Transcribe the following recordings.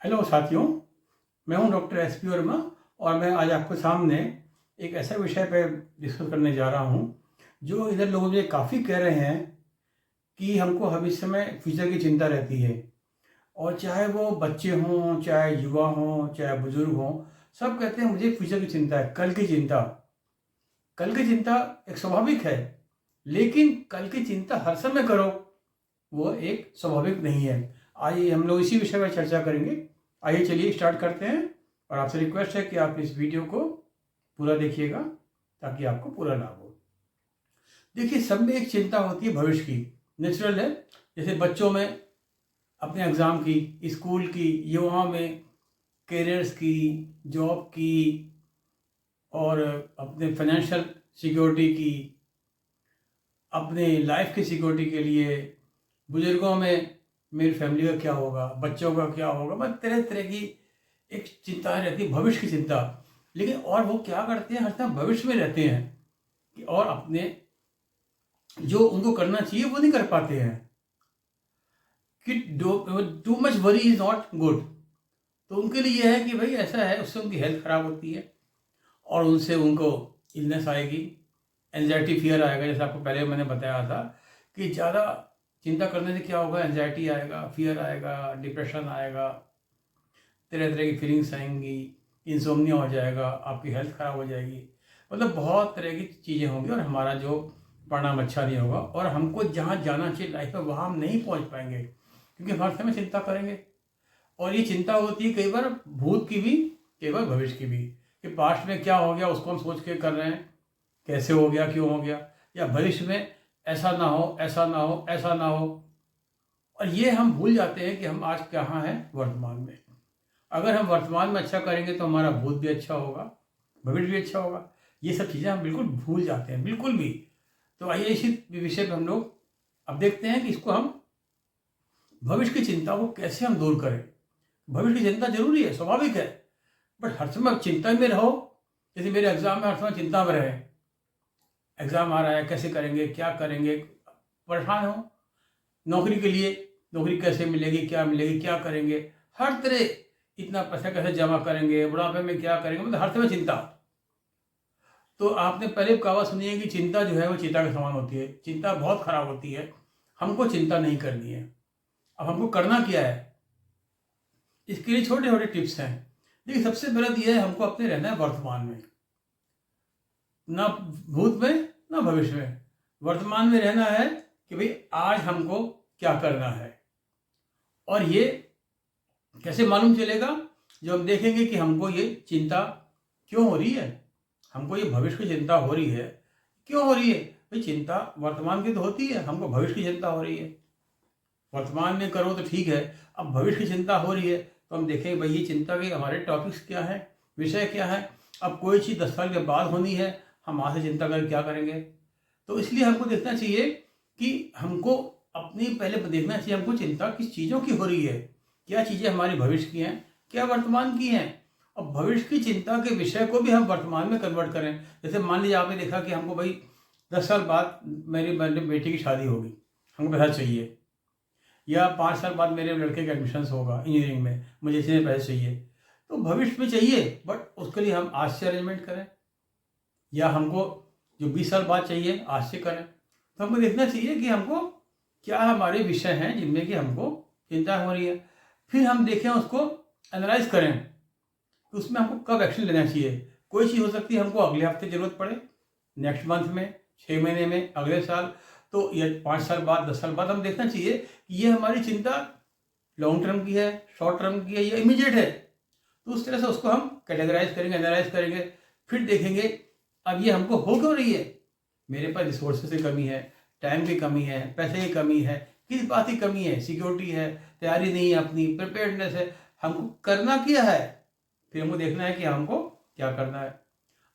Hello साथियों, मैं हूं डॉक्टर एस पी वर्मा और मैं आज आपके सामने एक ऐसा विषय पे डिस्कस करने जा रहा हूं जो इधर लोग मुझे काफ़ी कह रहे हैं कि हमको भविष्य में फ्यूचर की चिंता रहती है। और चाहे वो बच्चे हों, चाहे युवा हों, चाहे बुजुर्ग हों, सब कहते हैं मुझे फ्यूचर की चिंता है, कल की चिंता। कल की चिंता एक स्वाभाविक है, लेकिन कल की चिंता हर समय करो वो एक स्वाभाविक नहीं है। आइए हम लोग इसी विषय पर चर्चा करेंगे। आइए चलिए स्टार्ट करते हैं और आपसे रिक्वेस्ट है कि आप इस वीडियो को पूरा देखिएगा ताकि आपको पूरा लाभ हो। देखिए, सब में एक चिंता होती है भविष्य की, नेचुरल है। जैसे बच्चों में अपने एग्ज़ाम की, स्कूल की, युवाओं में करियर्स की, जॉब की और अपने फाइनेंशियल सिक्योरिटी की, अपने लाइफ की सिक्योरिटी के लिए। बुजुर्गों में मेरी फैमिली का क्या होगा, बच्चों का क्या होगा, मतलब तरह तरह की एक चिंताएं रहती है, भविष्य की चिंता। लेकिन और वो क्या करते हैं, हर समय भविष्य में रहते हैं कि और अपने जो उनको करना चाहिए वो नहीं कर पाते हैं कि too much worry is not good. तो उनके लिए यह है कि भाई ऐसा है, उससे उनकी हेल्थ खराब होती है और उनसे उनको इलनेस आएगी, एंजाइटी फियर आएगा। जैसे आपको पहले मैंने बताया था कि ज़्यादा चिंता करने से क्या होगा, एंजाइटी आएगा, फियर आएगा, डिप्रेशन आएगा, तरह तरह की फीलिंग्स आएंगी, इंसोम्निया हो जाएगा, आपकी हेल्थ ख़राब हो जाएगी, मतलब बहुत तरह की चीज़ें होंगी और हमारा जो परिणाम अच्छा नहीं होगा और हमको जहाँ जाना चाहिए लाइफ में वहाँ हम नहीं पहुँच पाएंगे क्योंकि हम हर समय चिंता करेंगे। और ये चिंता होती है कई बार भूत की भी, कई बार भविष्य की भी, कि पास्ट में क्या हो गया उसको हम सोच के कर रहे हैं, कैसे हो गया, क्यों हो गया, या भविष्य में ऐसा ना हो, ऐसा ना हो, ऐसा ना हो। और ये हम भूल जाते हैं कि हम आज कहाँ हैं, वर्तमान में। अगर हम वर्तमान में अच्छा करेंगे तो हमारा भूत भी अच्छा होगा, भविष्य भी अच्छा होगा। ये सब चीज़ें हम बिल्कुल भूल जाते हैं, बिल्कुल भी। तो आइए इसी विषय पर हम लोग अब देखते हैं कि इसको हम भविष्य की चिंता को कैसे हम दूर करें। भविष्य की चिंता जरूरी है, स्वाभाविक है, बट हर समय चिंता में रहो। जैसे मेरे एग्जाम में हर समय चिंता में रहे, एग्जाम आ रहा है, कैसे करेंगे, क्या करेंगे, परेशान हो। नौकरी के लिए, नौकरी कैसे मिलेगी, क्या मिलेगी, क्या करेंगे, हर तरह, इतना पैसा कैसे जमा करेंगे, बुढ़ापे में क्या करेंगे, मतलब हर समय चिंता। तो आपने पहले कहावत सुनी है कि चिंता जो है वो चीता के समान होती है। चिंता बहुत खराब होती है, हमको चिंता नहीं करनी है। अब हमको करना क्या है, इसके लिए छोटे छोटे टिप्स हैं। देखिए, सबसे पहले तो यह है, हमको अपने रहना है वर्तमान में, ना भूत में ना भविष्य में। वर्तमान में रहना है कि भाई आज हमको क्या करना है। और ये कैसे मालूम चलेगा, जो हम देखेंगे कि हमको ये चिंता क्यों हो रही है, हमको ये भविष्य की चिंता हो रही है, क्यों हो रही है। भाई चिंता वर्तमान की तो होती है, हमको भविष्य की चिंता हो रही है। वर्तमान में करो तो ठीक है, अब भविष्य की चिंता हो रही है तो हम देखेंगे भाई ये चिंता के हमारे टॉपिक्स क्या है, विषय क्या है। अब कोई चीज़ 10 साल के बाद होनी है, हम आज से चिंता कर क्या करेंगे। तो इसलिए हमको देखना चाहिए कि हमको अपनी पहले देखना चाहिए हमको चिंता किस चीज़ों की हो रही है, क्या चीज़ें हमारी भविष्य की हैं, क्या वर्तमान की हैं। और भविष्य की चिंता के विषय को भी हम वर्तमान में कन्वर्ट करें। जैसे मान लीजिए आपने देखा कि हमको भाई 10 साल बाद मेरी बेटी की शादी होगी, हमको पैसा चाहिए, या 5 साल बाद मेरे लड़के का एडमिशन होगा इंजीनियरिंग में, मुझे इतने पैसे चाहिए। तो भविष्य में चाहिए, बट उसके लिए हम आज से अरेंजमेंट करें, या हमको जो 20 साल बाद चाहिए आज से करें। तो हमको देखना चाहिए कि हमको क्या हमारे विषय हैं जिनमें कि हमको चिंता हो रही है। फिर हम देखें, उसको एनालाइज करें कि उसमें हमको कब एक्शन लेना चाहिए। कोई चीज़ हो सकती है हमको अगले हफ्ते ज़रूरत पड़े, नेक्स्ट मंथ में, 6 महीने में, अगले साल। तो ये 5 साल बाद, 10 साल बाद हम देखना चाहिए कि ये हमारी चिंता लॉन्ग टर्म की है, शॉर्ट टर्म की है, या इमीडिएट है। तो उस तरह से उसको हम कैटेगराइज करेंगे, एनालाइज करेंगे। फिर देखेंगे अब ये हमको हो क्यों रही है। मेरे पास रिसोर्सेज की कमी है, टाइम की कमी है, पैसे की कमी है, किस बात की कमी है, सिक्योरिटी है, तैयारी नहीं है, अपनी प्रिपेयर्डनेस है, हमको करना क्या है। फिर हमको देखना है कि हमको क्या करना है।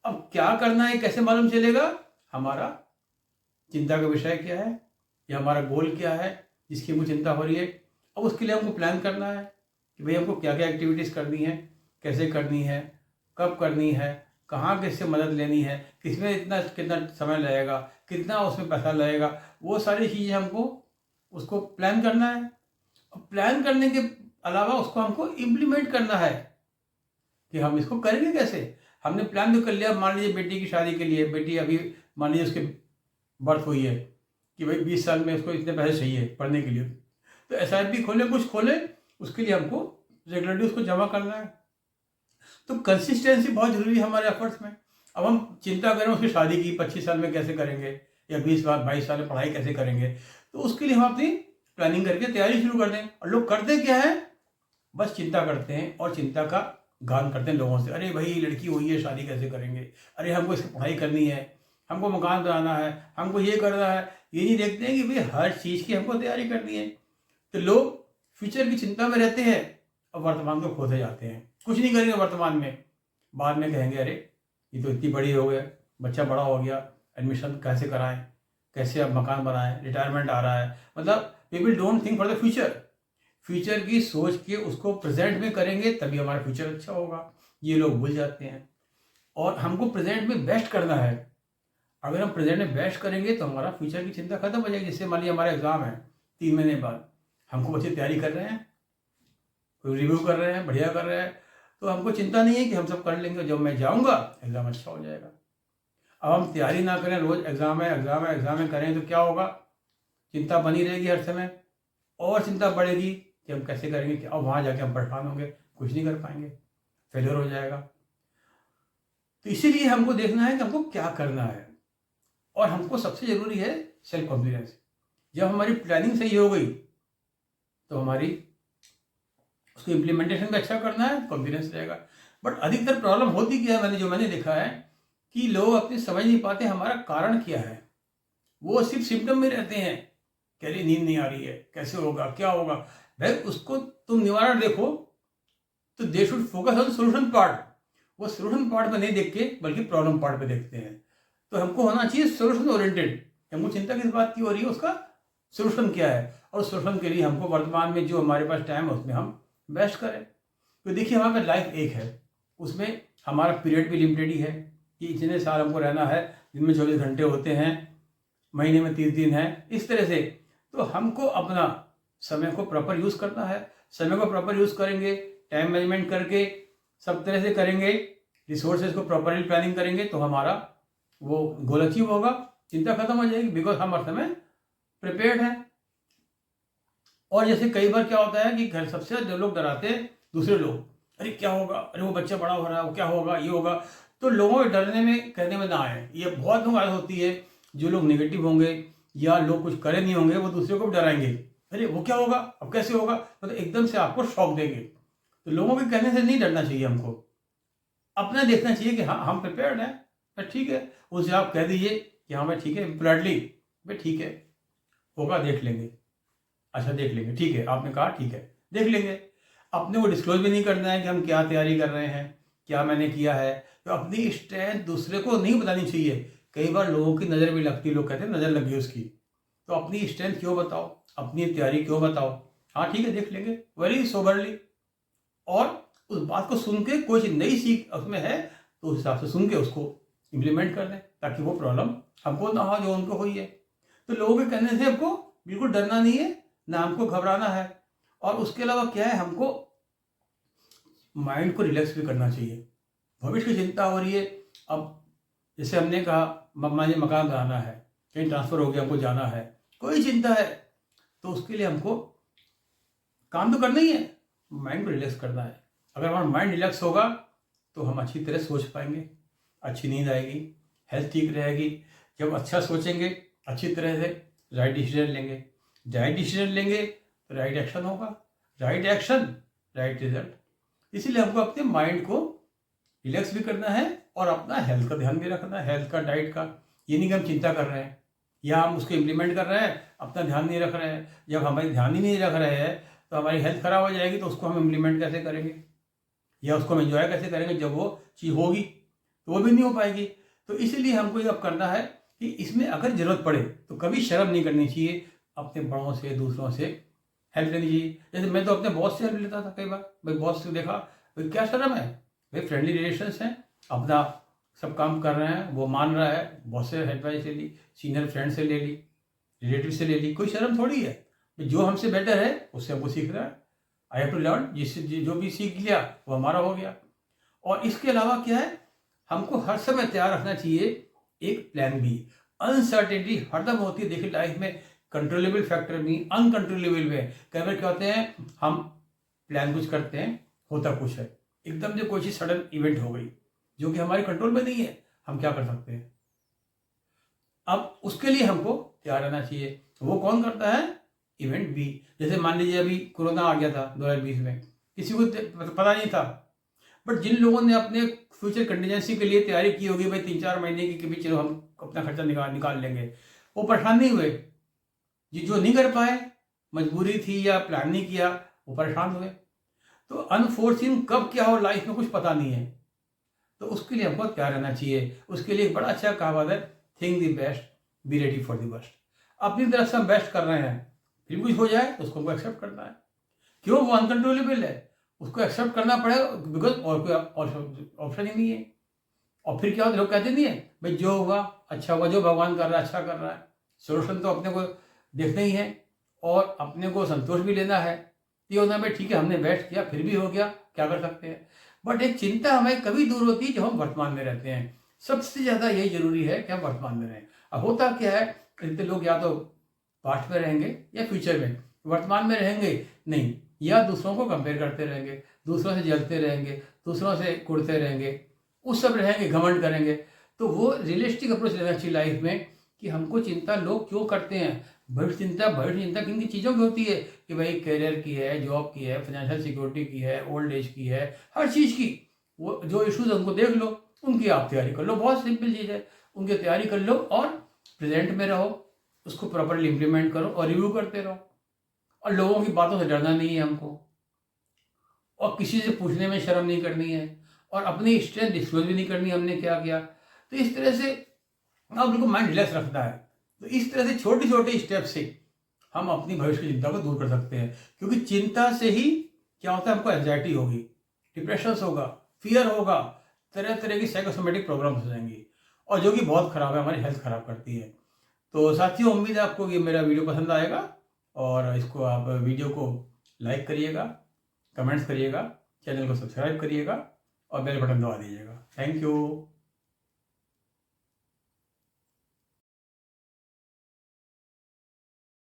अब क्या करना है कैसे मालूम चलेगा, हमारा चिंता का विषय क्या है या हमारा गोल क्या है जिसकी हमको चिंता हो रही है। अब उसके लिए हमको प्लान करना है कि भाई हमको क्या क्या एक्टिविटीज़ करनी है, कैसे करनी है, कब करनी है, कहाँ किससे मदद लेनी है, किसमें इतना कितना समय लगेगा, कितना उसमें पैसा लगेगा, वो सारी चीज़ें हमको उसको प्लान करना है। अब प्लान करने के अलावा उसको हमको इम्प्लीमेंट करना है कि हम इसको करेंगे कैसे। हमने प्लान तो कर लिया, मान लीजिए बेटी की शादी के लिए, बेटी अभी मान लीजिए उसके बर्थ हुई है कि भाई 20 साल में उसको इतने पैसे चाहिए पढ़ने के लिए, तो SIP खोले, कुछ खोले, उसके लिए हमको रेगुलरली उसको जमा करना है। तो कंसिस्टेंसी बहुत जरूरी है हमारे एफर्ट्स में। अब हम चिंता करें उसकी शादी की 25 साल में कैसे करेंगे या 22 साल में पढ़ाई कैसे करेंगे, तो उसके लिए हम अपनी प्लानिंग करके तैयारी शुरू कर दें। और लोग करते क्या है, बस चिंता करते हैं और चिंता का गान करते हैं लोगों से, अरे भाई लड़की हुई है शादी कैसे करेंगे, अरे हमको इसकी पढ़ाई करनी है, हमको मकान बनाना है, हमको ये करना है। ये नहीं देखते हैं कि भाई हर चीज़ की हमको तैयारी करनी है। तो लोग फ्यूचर की चिंता में रहते हैं और वर्तमान को खोते जाते हैं, कुछ नहीं करेंगे वर्तमान में, बाद में कहेंगे अरे ये तो इतनी बड़ी हो गया, बच्चा बड़ा हो गया, एडमिशन कैसे कराएं, कैसे अब मकान बनाएं, रिटायरमेंट आ रहा है। मतलब people don't think for the future. Future की सोच के उसको प्रेजेंट में करेंगे तभी हमारा फ्यूचर अच्छा होगा, ये लोग भूल जाते हैं। और हमको प्रेजेंट में बेस्ट करना है। अगर हम प्रेजेंट में बेस्ट करेंगे तो हमारा फ्यूचर की चिंता खत्म हो जाएगी। जैसे मान लीजिए हमारा एग्जाम है 3 महीने बाद, हमको बच्चे तैयारी कर रहे हैं, कोई रिव्यू कर रहे हैं, बढ़िया कर रहे हैं, तो हमको चिंता नहीं है कि हम सब कर लेंगे, जब मैं जाऊंगा एग्जाम अच्छा हो जाएगा। अब हम तैयारी ना करें, रोज एग्जाम है एग्जाम है एग्जाम है करें तो क्या होगा, चिंता बनी रहेगी हर समय, और चिंता बढ़ेगी कि हम कैसे करेंगे, और वहाँ जाके हम परेशान होंगे, कुछ नहीं कर पाएंगे, फेलियर हो जाएगा। तो इसीलिए हमको देखना है कि हमको क्या करना है। और हमको सबसे जरूरी है सेल्फ कॉन्फिडेंस। जब हमारी प्लानिंग सही हो गई तो हमारी उसको इम्प्लीमेंटेशन भी अच्छा करना है, कॉन्फिडेंस रहेगा। बट अधिकतर प्रॉब्लम होती क्या है, मैंने देखा है कि लोग अपनी समझ नहीं पाते हमारा कारण क्या है। वो सिर्फ सिम्टम में रहते हैं, कह रही नींद नहीं आ रही है, कैसे होगा, क्या होगा। भाई उसको तुम निवारण देखो, तो they should focus on solution part. वो सोल्यूशन पार्ट में नहीं देख के बल्कि प्रॉब्लम पार्ट पे देखते हैं। तो हमको होना चाहिए सोल्यूशन ओरिएंटेड। हमको चिंता किस बात की हो रही है, उसका सोल्यूशन क्या है, और सोल्यूशन के लिए हमको वर्तमान में जो हमारे पास टाइम है उसमें हम बेस्ट करें। तो देखिए हमारे पास लाइफ एक है, उसमें हमारा पीरियड भी लिमिटेड ही है कि इतने साल हमको रहना है, दिन में 24 घंटे होते हैं, महीने में 30 दिन है, इस तरह से। तो हमको अपना समय को प्रॉपर यूज़ करना है। समय को प्रॉपर यूज़ करेंगे, टाइम मैनेजमेंट करके सब तरह से करेंगे, रिसोर्सेज को प्रॉपरली प्लानिंग करेंगे, तो हमारा वो गोल अचीव होगा, चिंता खत्म हो जाएगी, बिकॉज हम हर समय प्रिपेयर्ड हैं। और जैसे कई बार क्या होता है कि घर सबसे जो लोग डराते हैं दूसरे लोग, अरे क्या होगा, अरे वो बच्चा बड़ा हो रहा है, वो क्या होगा, ये होगा। तो लोगों के डरने में कहने में ना आए। ये बहुत लोग आदत होती है, जो लोग नेगेटिव होंगे या लोग कुछ करे नहीं होंगे वो दूसरे को भी डराएंगे, अरे वो क्या होगा, अब कैसे होगा, मतलब एकदम से आपको शॉक देंगे। तो लोगों के कहने से नहीं डरना चाहिए, हमको अपना देखना चाहिए कि हाँ हम प्रिपेयर्ड हैं, तो ठीक है। उनसे आप कह दीजिए कि हाँ भाई ठीक है, पोलाइटली, भाई ठीक है होगा, देख लेंगे, अच्छा देख लेंगे, ठीक है आपने कहा ठीक है देख लेंगे। अपने को डिस्क्लोज भी नहीं करना है कि हम क्या तैयारी कर रहे हैं, क्या मैंने किया है। तो अपनी स्ट्रेंथ दूसरे को नहीं बतानी चाहिए। कई बार लोगों की नज़र भी लगती है, लोग कहते हैं नज़र लगी उसकी, तो अपनी स्ट्रेंथ क्यों बताओ, अपनी तैयारी क्यों बताओ, हाँ ठीक है देख लेंगे, वेरी सोबरली। और उस बात को सुन के कोई नई सीख उसमें है तो उस हिसाब से सुन के उसको इम्प्लीमेंट कर दें, ताकि वो प्रॉब्लम हमको ना हो जो उनको हुई है। तो लोगों के कहने से हमको बिल्कुल डरना नहीं है, ना हमको घबराना है। और उसके अलावा क्या है, हमको माइंड को रिलैक्स भी करना चाहिए। भविष्य की चिंता हो रही है, अब जैसे हमने कहा मम्मा जी मकान बनाना है, कहीं ट्रांसफ़र हो गया, हमको जाना है, कोई चिंता है, तो उसके लिए हमको काम तो करना ही है, माइंड को रिलैक्स करना है। अगर हमारा माइंड रिलैक्स होगा तो हम अच्छी तरह सोच पाएंगे, अच्छी नींद आएगी, हेल्थ ठीक रहेगी। जब अच्छा सोचेंगे अच्छी तरह से, राइट डिसीजन लेंगे, राइट डिसीजन लेंगे तो राइट एक्शन होगा, राइट एक्शन राइट रिजल्ट। इसीलिए हमको अपने माइंड को रिलैक्स भी करना है और अपना हेल्थ का ध्यान भी रखना है, हेल्थ का, डाइट का। ये नहीं कि हम चिंता कर रहे हैं या हम उसको इम्प्लीमेंट कर रहे हैं, अपना ध्यान नहीं रख रहे हैं। जब हमारी ध्यान ही नहीं रख रहे हैं तो हमारी हेल्थ खराब हो जाएगी, तो उसको हम इम्प्लीमेंट कैसे करेंगे या उसको हम एंजॉय कैसे करेंगे। जब वो चीज़ होगी तो वो भी नहीं हो पाएगी। तो इसीलिए हमको ये अब करना है कि इसमें अगर ज़रूरत पड़े तो कभी शर्म नहीं करनी चाहिए, अपने बड़ों से, दूसरों से हेल्प लेनी चाहिए। जैसे मैं तो अपने बॉस से हेल्प लेता था कई बार, भाई बॉस से देखा, भाई क्या शर्म है, भाई फ्रेंडली रिलेशंस हैं, अपना सब काम कर रहे हैं, वो मान रहा है, बॉस से एडवाइस ले ली, सीनियर फ्रेंड से ले ली, रिलेटिव से ले ली, कोई शर्म थोड़ी है। जो हमसे बेटर है उससे हमको सीखना है, आई हैव टू लर्न, जिससे जो भी सीख लिया वो हमारा हो गया। और इसके अलावा क्या है, हमको हर समय तैयार रखना चाहिए एक प्लान बी। अनसर्टेनिटी हरदम होती है, देखिए लाइफ में कंट्रोलेबल फैक्टर भी, अनकंट्रोलेबल में। कई बार क्या होते हैं, हम प्लान कुछ करते हैं, होता कुछ है, एकदम से कोई चीज सडन इवेंट हो गई जो कि हमारे कंट्रोल में नहीं है, हम क्या कर सकते हैं। अब उसके लिए हमको तैयार रहना चाहिए। वो कौन करता है, इवेंट बी। जैसे मान लीजिए अभी कोरोना आ गया था 2020 में, किसी को पता नहीं था, बट जिन लोगों ने अपने फ्यूचर कंटीजेंसी के लिए तैयारी की होगी, भाई 3-4 महीने की कि भी चलो हम अपना खर्चा निकाल लेंगे, वो परेशान नहीं हुए। जो नहीं कर पाए, मजबूरी थी या प्लान नहीं किया, वो परेशान हुए। तो अनफोर्सिन कब क्या हो लाइफ में कुछ पता नहीं है, तो उसके लिए हमको तैयार रहना चाहिए। उसके लिए एक बड़ा अच्छा कहावत है, think the best, be ready for the worst. अपनी तरफ से हम बेस्ट कर रहे हैं, फिर कुछ हो जाए तो उसको हमको एक्सेप्ट करना है। क्यों, वो अनकंट्रोलेबल है, उसको एक्सेप्ट करना पड़ेगा, बिकॉज और कोई ऑप्शन ही नहीं है। और फिर क्या होता है, लोग कहते नहीं है भाई जो होगा अच्छा होगा, जो भगवान कर रहा है अच्छा कर रहा है। सोल्यूशन तो अपने को देखना ही है और अपने को संतोष भी लेना है। ये होना भाई ठीक है, हमने बेस्ट किया फिर भी हो गया, क्या कर सकते हैं। बट एक चिंता हमें कभी दूर होती है जब हम वर्तमान में रहते हैं। सबसे ज़्यादा यही जरूरी है कि हम वर्तमान में रहें। अब होता क्या है, इतने लोग या तो पास्ट में रहेंगे या फ्यूचर में, वर्तमान में रहेंगे नहीं, या दूसरों को कंपेयर करते रहेंगे, दूसरों से जलते रहेंगे, दूसरों से कुड़ते रहेंगे, उस सब रहेंगे, घमंड करेंगे। तो वो रियलिस्टिक अप्रोच लेना चाहिए लाइफ में कि हमको चिंता लोग क्यों करते हैं। भविष्य चिंता किन किन चीज़ों की होती है कि भाई करियर की है, जॉब की है, फाइनेंशियल सिक्योरिटी की है, ओल्ड एज की है, हर चीज़ की। वो जो इश्यूज उनको देख लो, उनकी आप तैयारी कर लो, बहुत सिंपल चीज़ है, उनकी तैयारी कर लो और प्रेजेंट में रहो, उसको प्रॉपरली इम्प्लीमेंट करो और रिव्यू करते रहो। और लोगों की बातों से डरना नहीं है हमको, और किसी से पूछने में शर्म नहीं करनी है, और अपनी स्ट्रेंथ डिस्क्लोज भी नहीं करनी हमने क्या किया। तो इस तरह से अब बिल्कुल माइंड रिलैक्स रखता है। तो इस तरह से छोटे छोटे स्टेप से हम अपनी भविष्य की चिंता को दूर कर सकते हैं, क्योंकि चिंता से ही क्या होता है, हमको एंजाइटी होगी, डिप्रेशन होगा, फियर होगा, तरह तरह की साइकोसोमेटिक प्रॉब्लम्स हो जाएंगी, और जो कि बहुत खराब है, हमारी हेल्थ खराब करती है। तो साथियों, उम्मीद है आपको ये मेरा वीडियो पसंद आएगा, और इसको आप वीडियो को लाइक करिएगा, कमेंट्स करिएगा, चैनल को सब्सक्राइब करिएगा और बेल बटन दबा दीजिएगा। Thank you.